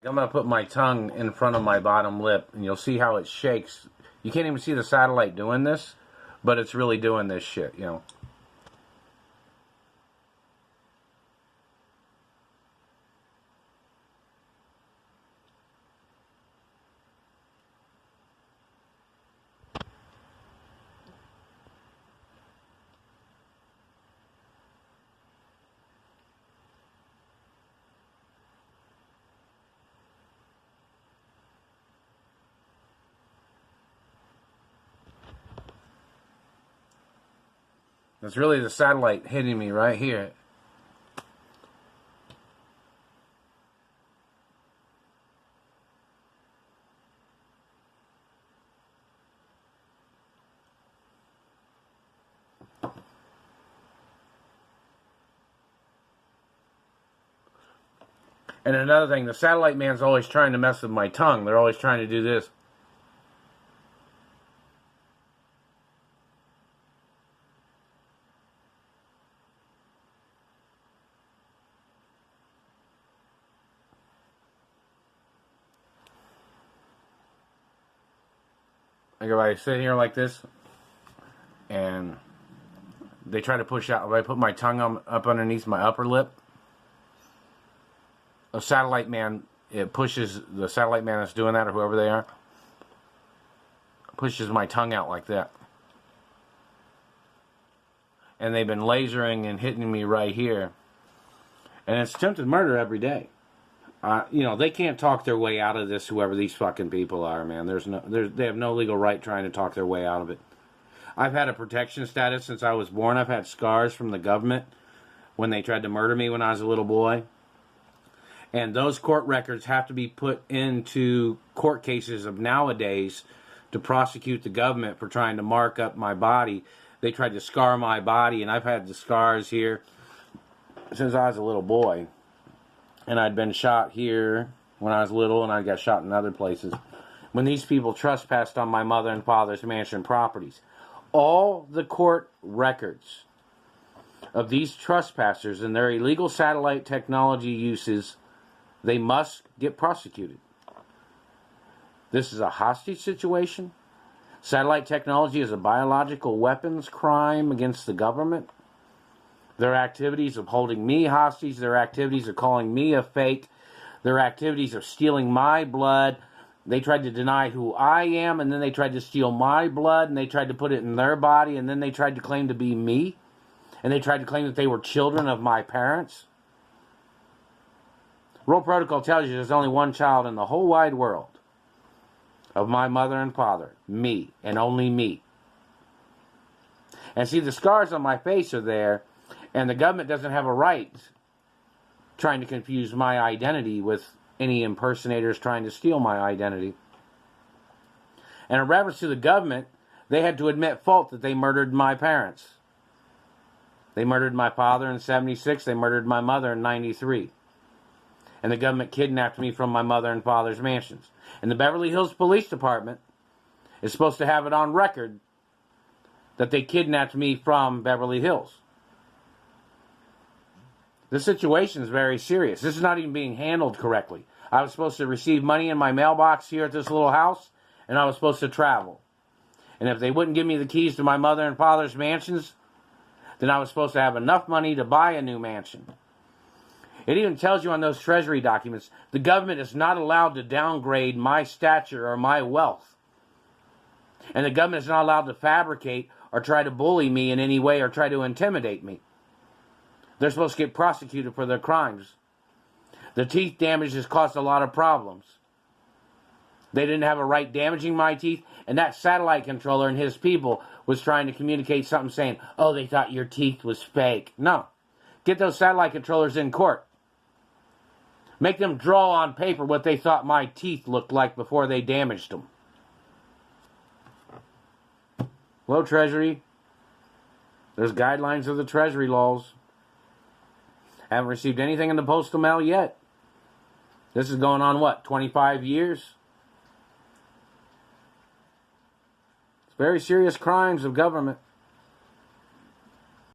I'm going to put my tongue in front of my bottom lip, and you'll see how it shakes. You can't even see the satellite doing this, but it's really doing this shit, you know. It's really the satellite hitting me right here. And another thing, the satellite man's always trying to mess with my tongue. They're always trying to do this. Like if I sit here like this, and they try to push out, if I put my tongue up underneath my upper lip, a satellite man, it pushes, the satellite man that's doing that, or whoever they are, pushes my tongue out like that. And they've been lasering and hitting me right here. And it's attempted murder every day. You know, they can't talk their way out of this, whoever these fucking people are, man. They have no legal right trying to talk their way out of it. I've had a protection status since I was born. I've had scars from the government when they tried to murder me when I was a little boy. And those court records have to be put into court cases of nowadays to prosecute the government for trying to mark up my body. They tried to scar my body, and I've had the scars here since I was a little boy. And I'd been shot here when I was little, and I got shot in other places. When these people trespassed on my mother and father's mansion properties. All the court records of these trespassers and their illegal satellite technology uses, they must get prosecuted. This is a hostage situation. Satellite technology is a biological weapons crime against the government. Their activities of holding me hostage, their activities of calling me a fake, their activities of stealing my blood. They tried to deny who I am, and then they tried to steal my blood, and they tried to put it in their body, and then they tried to claim to be me, and they tried to claim that they were children of my parents. World Protocol tells you there's only one child in the whole wide world of my mother and father, me, and only me. And see, the scars on my face are there, and the government doesn't have a right trying to confuse my identity with any impersonators trying to steal my identity. And in reference to the government, they had to admit fault that they murdered my parents. They murdered my father in 76. They murdered my mother in 93. And the government kidnapped me from my mother and father's mansions. And the Beverly Hills Police Department is supposed to have it on record that they kidnapped me from Beverly Hills. This situation is very serious. This is not even being handled correctly. I was supposed to receive money in my mailbox here at this little house, and I was supposed to travel. And if they wouldn't give me the keys to my mother and father's mansions, then I was supposed to have enough money to buy a new mansion. It even tells you on those treasury documents, the government is not allowed to downgrade my stature or my wealth. And the government is not allowed to fabricate or try to bully me in any way or try to intimidate me. They're supposed to get prosecuted for their crimes. The teeth damage has caused a lot of problems. They didn't have a right damaging my teeth, and that satellite controller and his people was trying to communicate something saying, oh, they thought your teeth was fake. No. Get those satellite controllers in court. Make them draw on paper what they thought my teeth looked like before they damaged them. Hello, Treasury. There's guidelines of the Treasury laws. Haven't received anything in the postal mail yet. This is going on, what, 25 years? It's very serious crimes of government.